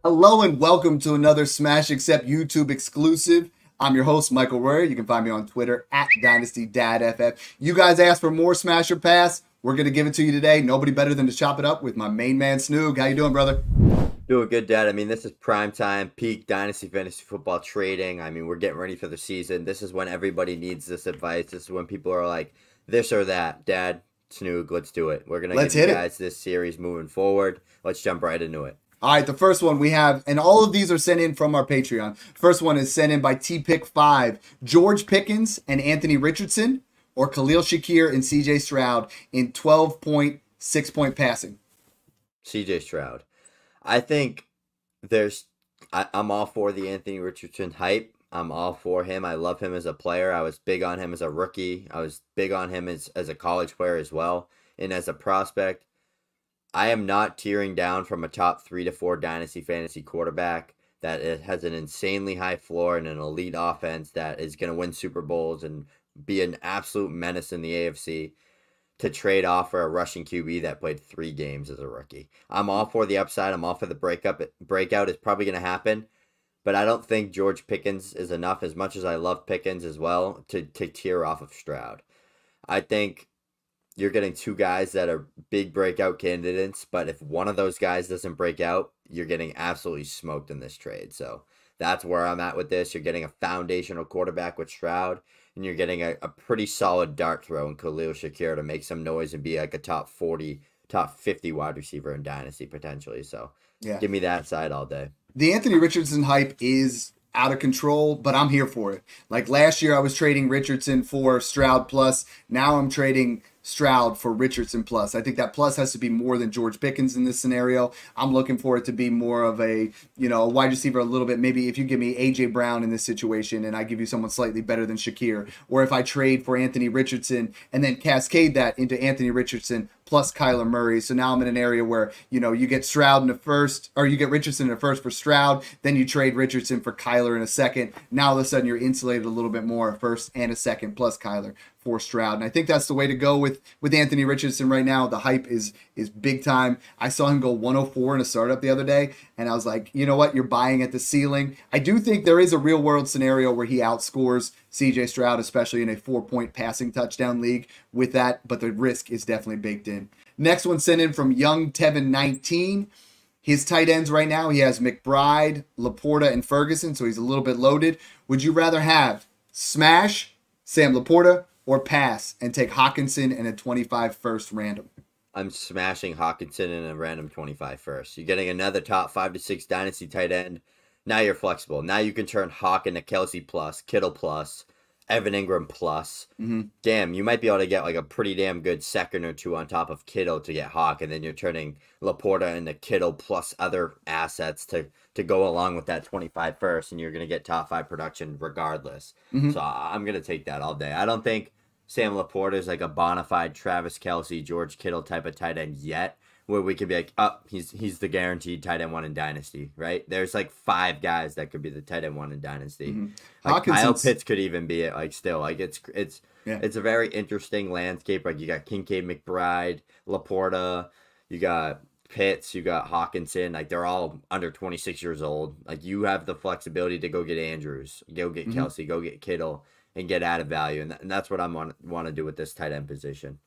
Hello and welcome to another Smash Accept YouTube exclusive. I'm your host, Michael Royer. You can find me on Twitter at DynastyDadFF. You guys asked for more Smash or Pass. We're going to give it to you today. Nobody better than to chop it up with my main man, Snoog. How you doing, brother? Doing good, Dad. I mean, this is prime time, peak Dynasty Fantasy Football trading. I mean, we're getting ready for the season. This is when everybody needs this advice. This is when people are like, this or that. Dad, Snoog, let's do it. We're going to give you guys this series moving forward. Let's jump right into it. All right, the first one we have, and all of these are sent in from our Patreon. First one is sent in by TPick5. George Pickens and Anthony Richardson, or Khalil Shakir and CJ Stroud in 12-point, 6-point passing. CJ Stroud. I think I'm all for the Anthony Richardson hype. I'm all for him. I love him as a player. I was big on him as a rookie. I was big on him as a college player as well. And as a prospect, I am not tearing down from a top 3 to 4 Dynasty Fantasy quarterback that it has an insanely high floor and an elite offense that is going to win Super Bowls and be an absolute menace in the AFC to trade off for a rushing QB that played 3 games as a rookie. I'm all for the upside. I'm all for the breakout is probably going to happen, but I don't think George Pickens is enough, as much as I love Pickens as well, to tear off of Stroud. I think you're getting 2 guys that are big breakout candidates, but if one of those guys doesn't break out, you're getting absolutely smoked in this trade. So that's where I'm at with this. You're getting a foundational quarterback with Stroud, and you're getting a pretty solid dart throw in Khalil Shakir to make some noise and be like a top 40, top 50 wide receiver in Dynasty potentially. So yeah, give me that side all day. The Anthony Richardson hype is out of control, but I'm here for it. Like last year, I was trading Richardson for Stroud plus. Now I'm trading Stroud for Richardson plus. I think that plus has to be more than George Pickens in this scenario. I'm looking for it to be more of a wide receiver a little bit. Maybe if you give me A.J. Brown in this situation and I give you someone slightly better than Shakir, or if I trade for Anthony Richardson and then cascade that into Anthony Richardson plus Kyler Murray. So now I'm in an area where, you get Stroud in the first, or you get Richardson in the first for Stroud, then you trade Richardson for Kyler in a second. Now all of a sudden you're insulated a little bit more, a first and a second plus Kyler for Stroud. And I think that's the way to go with Anthony Richardson right now. The hype is big time. I saw him go 104 in a startup the other day, and I was like, you know what? You're buying at the ceiling. I do think there is a real world scenario where he outscores CJ Stroud, especially in a 4-point passing touchdown league with that, but the risk is definitely baked in. Next one sent in from Young Tevin 19. His tight ends right now, he has McBride, Laporta, and Ferguson, so he's a little bit loaded. Would you rather have smash Sam Laporta or pass and take Hockenson and a 25 first random? I'm smashing Hockenson in a random 25 first. You're getting another top 5 to 6 Dynasty tight end. Now you're flexible. Now you can turn Hock into Kelsey plus, Kittle plus, Evan Ingram plus. Damn, you might be able to get like a pretty damn good second or 2 on top of Kittle to get Hock, and then you're turning Laporta into Kittle plus other assets to go along with that 25 first, and you're going to get top 5 production regardless. So I'm going to take that all day. I don't think Sam Laporta is like a bona fide Travis Kelce, George Kittle type of tight end yet, where we could be like, oh, he's the guaranteed tight end 1 in Dynasty, right? There's like 5 guys that could be the tight end 1 in Dynasty. Like Kyle Pitts could even be it. Like still, like it's a very interesting landscape. Like you got Kincaid, McBride, Laporta, you got Pitts, you got Hockenson. Like they're all under 26 years old. Like you have the flexibility to go get Andrews, go get Kelce, go get Kittle, and get added value, and that's what I want to do with this tight end position.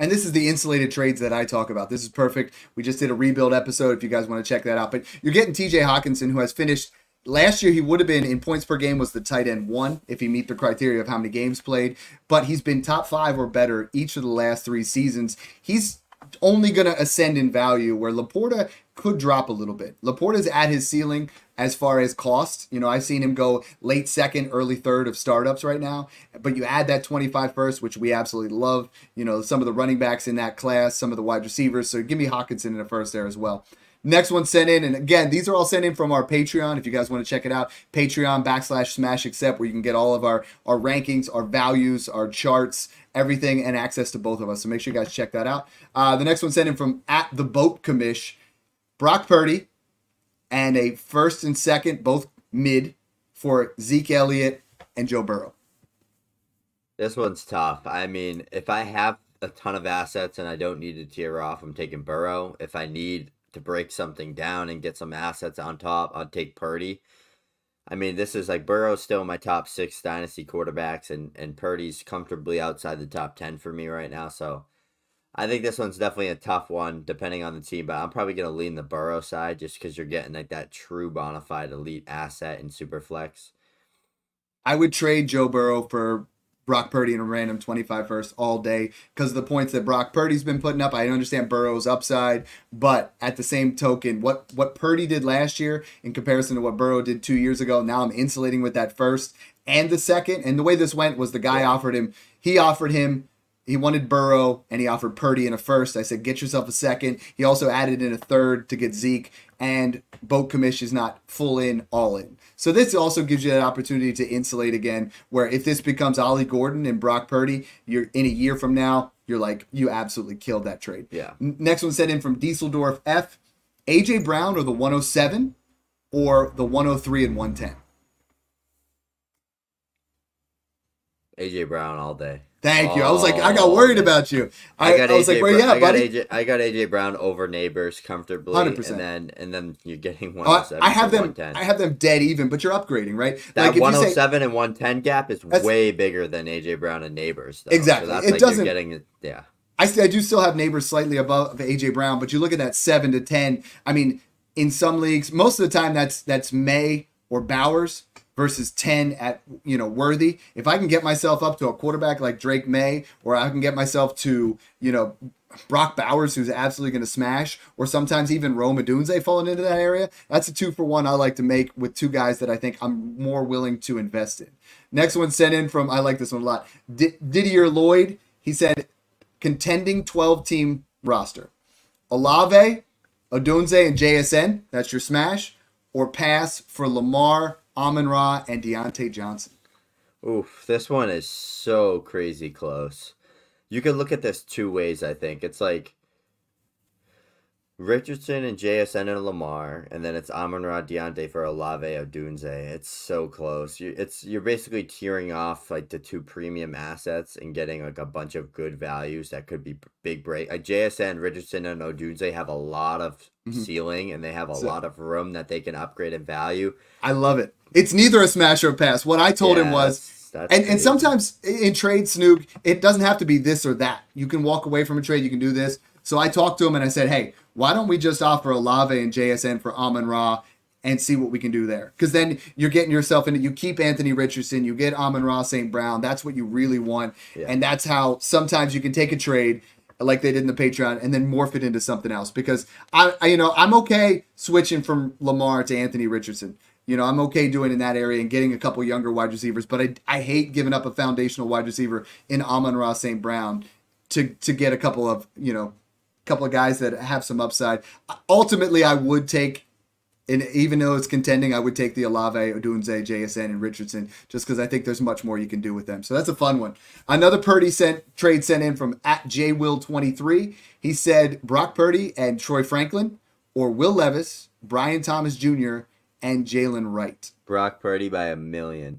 And this is the insulated trades that I talk about. This is perfect. We just did a rebuild episode if you guys want to check that out. But you're getting TJ Hockenson, who has finished last year. He would have been in points per game was the tight end 1 if he meet the criteria of how many games played. But he's been top 5 or better each of the last 3 seasons. He's only going to ascend in value, where Laporta could drop a little bit. Laporta's at his ceiling as far as cost. I've seen him go late second, early third of startups right now. But you add that 25 first, which we absolutely love. Some of the running backs in that class, some of the wide receivers. So give me Hockenson in the first there as well. Next one sent in, and again, these are all sent in from our Patreon. If you guys want to check it out, Patreon/Smash Accept, where you can get all of our rankings, our values, our charts, everything, and access to both of us. So make sure you guys check that out. The next one sent in from @TheBoatCommish. Brock Purdy and a first and second, both mid, for Zeke Elliott and Joe Burrow. This one's tough. I mean, if I have a ton of assets and I don't need to tear off, I'm taking Burrow. If I need to break something down and get some assets on top, I'd take Purdy. I mean, this is like Burrow's still my top 6 dynasty quarterbacks, and Purdy's comfortably outside the top 10 for me right now. So I think this one's definitely a tough one depending on the team, but I'm probably going to lean the Burrow side just because you're getting like that true bona fide elite asset in Superflex. I would trade Joe Burrow for Brock Purdy in a random 25 first all day because of the points that Brock Purdy's been putting up. I understand Burrow's upside, but at the same token, what Purdy did last year in comparison to what Burrow did 2 years ago, now I'm insulating with that first and the second. And the way this went was the guy he wanted Burrow, and he offered Purdy in a first. I said, get yourself a second. He also added in a third to get Zeke, and Boat Commish is not full in, all in. So this also gives you that opportunity to insulate again, where if this becomes Ollie Gordon and Brock Purdy, you're in a year from now, you're like, you absolutely killed that trade. Yeah. Next one sent in from Dieseldorf F. A.J. Brown or the 107 or the 103 and 110? A.J. Brown all day. Thank you. I was like, I got worried about you. I was like, where you at, buddy? I got AJ Brown over Neighbors comfortably, 100%. and then you're getting 107. I have them dead even, but you're upgrading, right? That like 107 and 110 gap is way bigger than AJ Brown and Neighbors. Though. Exactly. So that's it like doesn't. You're getting, yeah. I do still have Neighbors slightly above AJ Brown, but you look at that 7 to 10. I mean, in some leagues, most of the time that's May or Bowers versus 10 at, Worthy. If I can get myself up to a quarterback like Drake May, or I can get myself to, Brock Bowers, who's absolutely going to smash, or sometimes even Rome Odunze falling into that area, that's a 2-for-1 I like to make with two guys that I think I'm more willing to invest in. Next one sent in from, I like this one a lot, Didier Lloyd. He said, contending 12-team roster. Olave, Odunze, and JSN, that's your smash, or pass for Lamar, Amon-Ra, and Diontae Johnson. Oof, this one is so crazy close. You could look at this two ways, I think. It's like Richardson and JSN and Lamar, and then it's Amon-Ra, Diontae for Olave, Odunze. It's so close. You're basically tearing off like the two premium assets and getting like a bunch of good values that could be big break. Like JSN, Richardson, and Odunze have a lot of ceiling, and they have a lot of room that they can upgrade in value. I love it. It's neither a smash or a pass. What I told him was, and sometimes in trade, Snoop, it doesn't have to be this or that. You can walk away from a trade. You can do this. So I talked to him and I said, hey, why don't we just offer Olave and JSN for Amon-Ra and see what we can do there? Because then you're getting yourself into, you keep Anthony Richardson, you get Amon-Ra St. Brown. That's what you really want. Yeah. And that's how sometimes you can take a trade like they did in the Patreon and then morph it into something else. Because I'm okay switching from Lamar to Anthony Richardson. I'm okay doing in that area and getting a couple younger wide receivers, but I hate giving up a foundational wide receiver in Amon-Ra St. Brown to get a couple of guys that have some upside. Ultimately, I would take, and even though it's contending, I would take the Olave, Odunze, JSN, and Richardson just because I think there's much more you can do with them. So that's a fun one. Another Purdy trade sent in from @JWill23. He said Brock Purdy and Troy Franklin, or Will Levis, Brian Thomas Jr., and Jaylen Wright. Brock Purdy by 1,000,000.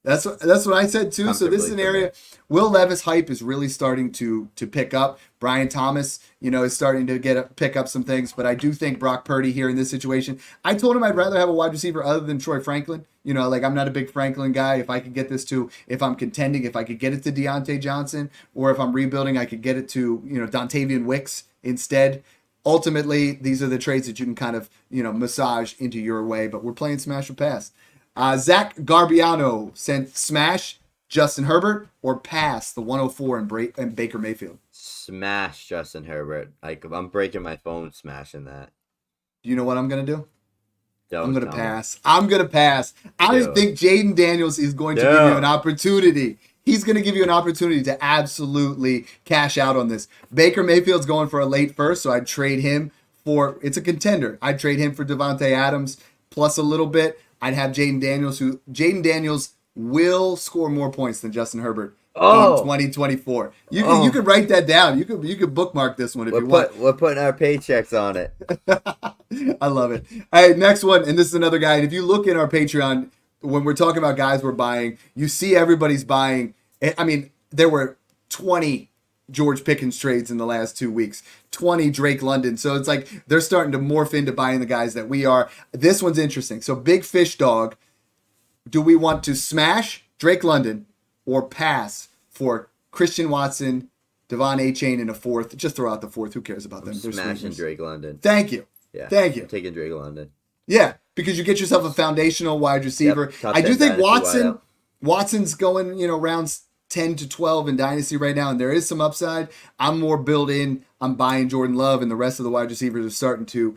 That's what I said too. So this is an area. Will Levis hype is really starting to pick up. Brian Thomas, is starting to pick up some things. But I do think Brock Purdy here in this situation. I told him I'd rather have a wide receiver other than Troy Franklin. I'm not a big Franklin guy. If I could get this to, if I'm contending, if I could get it to Diontae Johnson, or if I'm rebuilding, I could get it to Dontavian Wicks instead. Ultimately, these are the trades that you can kind of massage into your way. But we're playing smash or pass. Zach Garbiano sent smash Justin Herbert or pass the 104 and Baker Mayfield. Smash Justin Herbert. I'm breaking my phone smashing that. You know what I'm going to do? I'm going to pass. I think Jaden Daniels is going to give you an opportunity. He's going to give you an opportunity to absolutely cash out on this. Baker Mayfield's going for a late first, so I'd trade him for, it's a contender. I'd trade him for Devontae Adams plus a little bit. I'd have Jaden Daniels will score more points than Justin Herbert in 2024. You could write that down. You could bookmark this one if you want. We're putting our paychecks on it. I love it. All right, next one, and this is another guy. And if you look in our Patreon, when we're talking about guys we're buying, you see everybody's buying. I mean, there were 20 George Pickens trades in the last 2 weeks, 20 Drake London. So it's like they're starting to morph into buying the guys that we are. This one's interesting. So Big Fish Dog, do we want to smash Drake London or pass for Christian Watson, Devon Achane in a fourth? Just throw out the fourth. Who cares about them? They're smashing swingers. Drake London. Thank you. Yeah. Thank you. I'm taking Drake London. Yeah, because you get yourself a foundational wide receiver. Yep, I do think Watson. Watson's going, rounds 10 to 12 in Dynasty right now, and there is some upside. I'm more built in. I'm buying Jordan Love, and the rest of the wide receivers are starting to,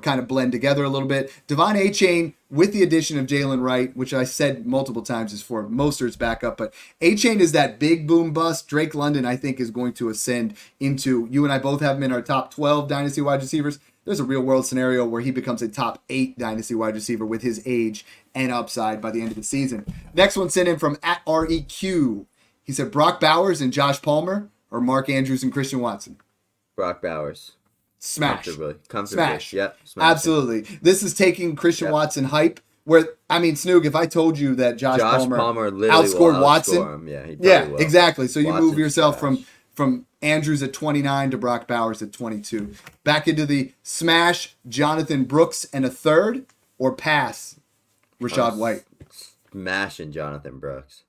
kind of blend together a little bit. Devon Achane, with the addition of Jaylen Wright, which I said multiple times is for Mostert's backup, but Achane is that big boom bust. Drake London, I think, is going to ascend into, you and I both have him in our top 12 Dynasty wide receivers. There's a real world scenario where he becomes a top 8 Dynasty wide receiver with his age and upside by the end of the season. Next one sent in from @REQ. He said Brock Bowers and Josh Palmer or Mark Andrews and Christian Watson. Brock Bowers. Smash. Comfortably. Smash. Yep. Smash. Absolutely. This is taking Christian Watson hype. Where, Snoog, if I told you that Josh Palmer outscored Watson. Him. Yeah, he will. Exactly. So Watson's you move yourself trash. from Andrews at 29 to Brock Bowers at 22. Back into the smash Jonathan Brooks and a third or pass Rachaad White. Smashing Jonathan Brooks.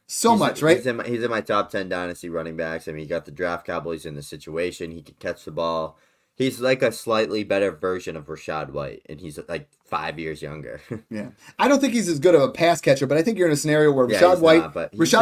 He's much, right? He's in my top 10 Dynasty running backs. I mean, he got the draft Cowboys in the situation. He can catch the ball. He's like a slightly better version of Rachaad White, and he's like 5 years younger. Yeah, I don't think he's as good of a pass catcher, but I think you're in a scenario where Rachaad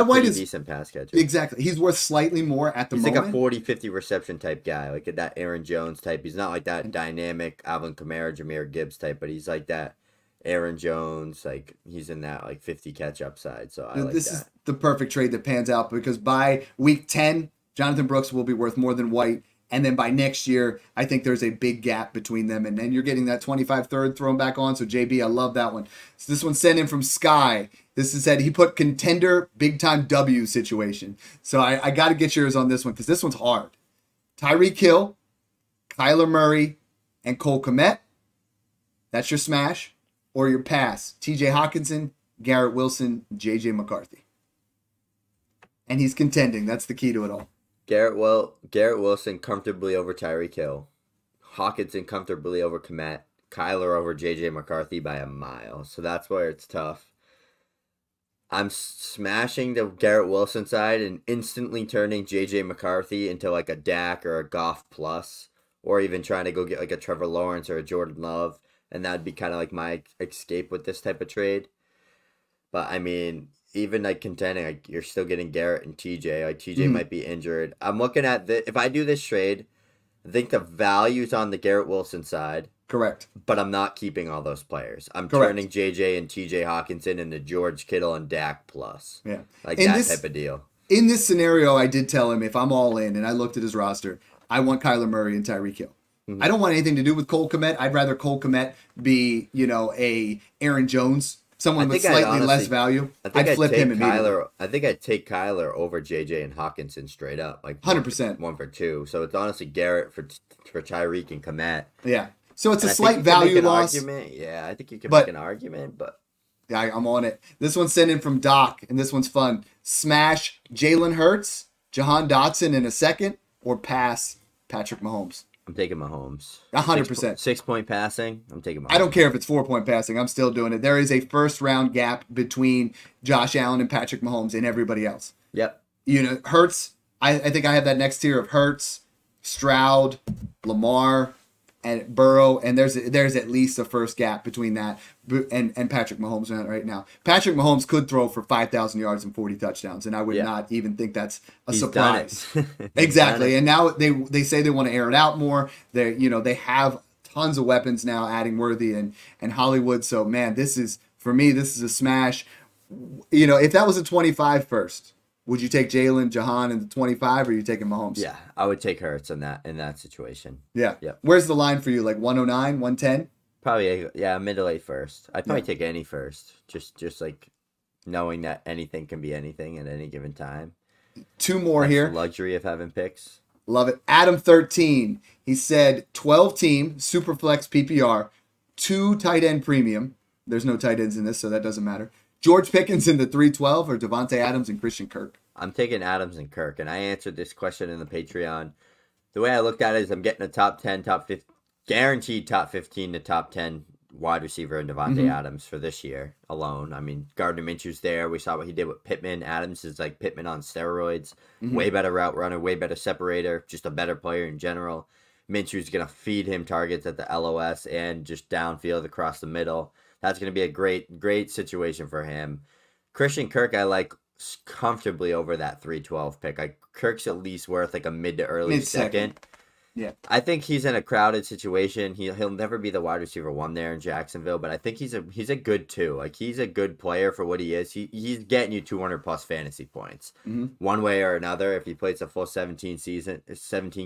White is a decent pass catcher. Exactly. He's worth slightly more at the moment. He's like a 40-50 reception type guy, like that Aaron Jones type. He's not like that dynamic Alvin Kamara, Jahmyr Gibbs type, but he's like that Aaron Jones. Like he's in that like 50 catch up side. So I like this that. Is the perfect trade that pans out because by week 10, Jonathan Brooks will be worth more than White. And then by next year, I think there's a big gap between them. And then you're getting that 25 third thrown back on. So, JB, I love that one. So this one's sent in from Sky. This is said he put contender big-time W situation. So I got to get yours on this one because this one's hard. Tyreek Hill, Kyler Murray, and Cole Kmet. That's your smash. Or your pass. TJ Hockenson, Garrett Wilson, JJ McCarthy. And he's contending. That's the key to it all. Garrett Wilson comfortably over Tyreek Hill. Hockenson comfortably over Kmet. Kyler over J.J. McCarthy by a mile. So that's where it's tough. I'm smashing the Garrett Wilson side and instantly turning J.J. McCarthy into like a Dak or a Goff plus. Or even trying to go get like a Trevor Lawrence or a Jordan Love. And that would be kind of like my escape with this type of trade. But I mean, even like contending, like you're still getting Garrett and TJ. Like TJ might be injured. I'm looking at if I do this trade, I think the value's on the Garrett Wilson side. Correct. But I'm not keeping all those players. I'm turning JJ and TJ Hockenson into George Kittle and Dak plus. Yeah. Like that type of deal. In this scenario, I did tell him if I'm all in and I looked at his roster, I want Kyler Murray and Tyreek Hill. I don't want anything to do with Cole Kmet. I'd rather Cole Kmet be, a Aaron Jones. Someone with slightly less value. I'd flip him immediately. I think I'd take Kyler over JJ and Hockenson straight up, like 100%. 1 for 2. So it's honestly Garrett for Tyreek and Kmet. Yeah. So it's a slight value loss. Yeah, I think you can make an argument, but yeah, I'm on it. This one's sent in from Doc, and this one's fun. Smash Jalen Hurts, Jahan Dotson in a second, or pass Patrick Mahomes. I'm taking Mahomes. 100%. 6 point passing. I'm taking Mahomes. I don't care if it's 4 point passing. I'm still doing it. There is a first round gap between Josh Allen and Patrick Mahomes and everybody else. Yep. Hurts. I think I have that next tier of Hurts, Stroud, Lamar, and Burrow, and there's at least a first gap between that and Patrick Mahomes right now. Patrick Mahomes could throw for 5,000 yards and 40 touchdowns, and I would not even think that's a surprise. Exactly. And now they say they want to air it out more. They have tons of weapons now, adding Worthy and Hollywood. So man, for me, this is a smash. If that was a 25 first. Would you take Jalen, Jahan in the 25, or are you taking Mahomes? Yeah, I would take Hurts in that situation. Yeah. Yep. Where's the line for you? Like 109, 110? Probably, mid to late first. I'd probably take any first. Just like knowing that anything can be anything at any given time. Two more That's here. The luxury of having picks. Love it. Adam 13. He said 12 team, Superflex PPR, 2 tight end premium. There's no tight ends in this, so that doesn't matter. George Pickens in the 312 or Devontae Adams and Christian Kirk? I'm taking Adams and Kirk, and I answered this question in the Patreon. The way I looked at it is I'm getting a top 10, top 15, guaranteed top 15 to top 10 wide receiver in Devontae Adams for this year alone. I mean, Gardner Minshew's there. We saw what he did with Pittman. Adams is like Pittman on steroids. Way better route runner, way better separator, just a better player in general. Minshew's going to feed him targets at the LOS and just downfield across the middle. That's going to be a great situation for him. Christian Kirk, I like comfortably over that 312 pick. Kirk's at least worth like a mid to early second. Yeah, I think he's in a crowded situation. He'll never be the wide receiver 1 there in Jacksonville, but I think he's a good 2. Like, he's a good player for what he is. He's getting you 200 plus fantasy points one way or another if he plays a full 17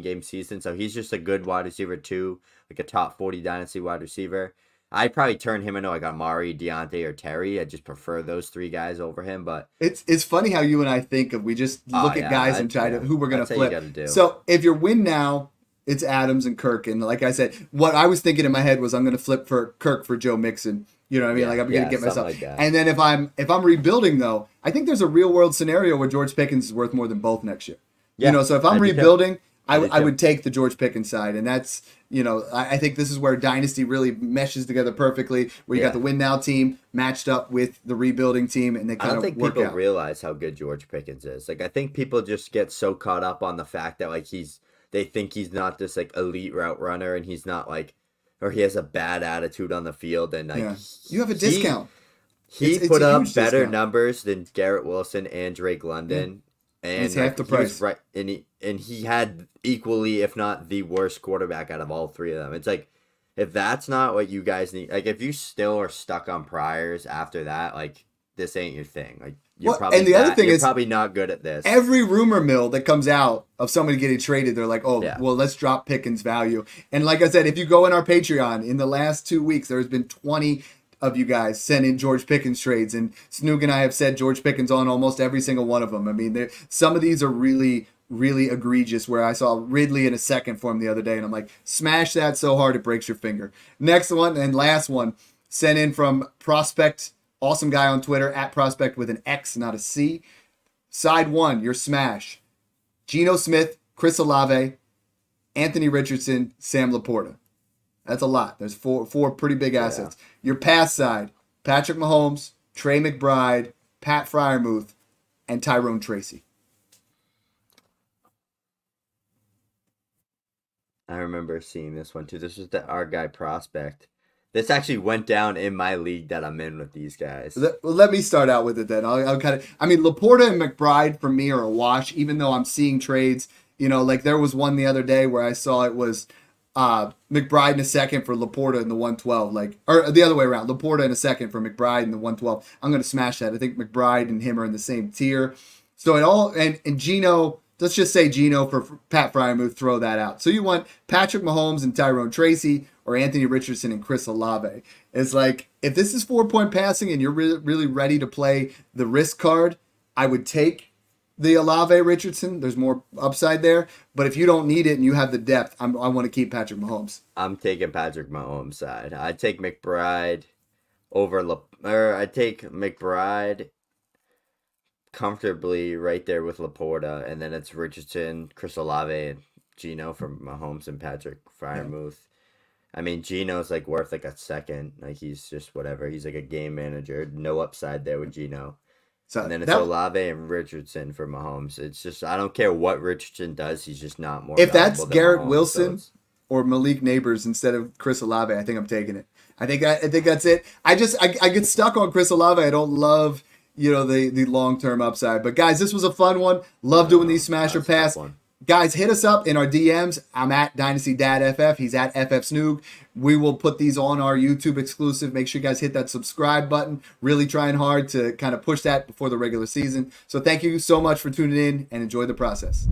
game season. So he's just a good wide receiver 2, like a top 40 dynasty wide receiver. I'd probably turn him into like Amari, Diontae, or Terry. I just prefer those 3 guys over him. But it's funny how you and I think of, we just look at guys and try to who we're gonna flip. So if you're win now, it's Adams and Kirk. And like I said, what I was thinking in my head was I'm going to flip for Kirk for Joe Mixon. You know what I mean? Yeah, like, I'm going to get myself. Like that. And then if I'm rebuilding, though, I think there's a real world scenario where George Pickens is worth more than both next year. Yeah, you know, so if I'm rebuilding, I would take the George Pickens side. And that's, you know, I think this is where Dynasty really meshes together perfectly, where you got the win now team matched up with the rebuilding team, and they kind of work out. I don't think people realize how good George Pickens is. Like, I think people just get so caught up on the fact that, like, they think he's not this like elite route runner, and he's not like, or he has a bad attitude on the field, and like you have a discount. He put up better numbers than Garrett Wilson and Drake London, and it's half the price. Right, and he had equally, if not the worst quarterback out of all 3 of them. It's like, if that's not what you guys need, like if you still are stuck on priors after that, like this ain't your thing. Like, you're probably not good at this. Every rumor mill that comes out of somebody getting traded, they're like, well, let's drop Pickens' value. And like I said, if you go in our Patreon, in the last 2 weeks, there's been 20 of you guys send in George Pickens trades. And Snoog and I have said George Pickens on almost every single one of them. I mean, some of these are really, really egregious, where I saw Ridley in a second for him the other day, and I'm like, smash that so hard it breaks your finger. Next one and last one, sent in from Prospect. Awesome guy on Twitter, at Prospect with an X, not a C. Side 1, your smash. Geno Smith, Chris Olave, Anthony Richardson, Sam Laporta. That's a lot. There's four pretty big assets. Your pass side, Patrick Mahomes, Trey McBride, Pat Freiermuth, and Tyrone Tracy. I remember seeing this one too. This was our guy Prospect. This actually went down in my league that I'm in with these guys. Let me start out with it then. I'll kind of. I mean, Laporta and McBride for me are a wash, even though I'm seeing trades. You know, like there was one the other day where I saw it was McBride in a second for Laporta in the 112. Like, or the other way around, Laporta in a second for McBride in the 112. I'm going to smash that. I think McBride and him are in the same tier. So it all and Geno. Let's just say Geno for Pat Freiermuth, throw that out. So you want Patrick Mahomes and Tyrone Tracy, or Anthony Richardson and Chris Olave. It's like, if this is 4-point passing and you're really ready to play the risk card, I would take the Olave Richardson. There's more upside there. But if you don't need it and you have the depth, I want to keep Patrick Mahomes. I'm taking Patrick Mahomes' side. I'd take McBride I'd take McBride comfortably right there with Laporta, and then it's Richardson, Chris Olave, and Geno from Mahomes and Patrick Freiermuth. I mean, Geno's like worth like a second. Like, he's just whatever. He's like a game manager. No upside there with Geno. So and then it's Olave and Richardson for Mahomes. It's just, I don't care what Richardson does. He's just not more. If that's Garrett Wilson or Malik Neighbors instead of Chris Olave, I think I'm taking it. I think that's it. I get stuck on Chris Olave. I don't love, you know, the long-term upside. But guys, this was a fun one. Love doing these smash or pass. Guys, hit us up in our DMs. I'm at DynastyDadFF. He's at FF Snoog. We will put these on our YouTube exclusive. Make sure you guys hit that subscribe button. Really trying hard to kind of push that before the regular season. So thank you so much for tuning in, and enjoy the process.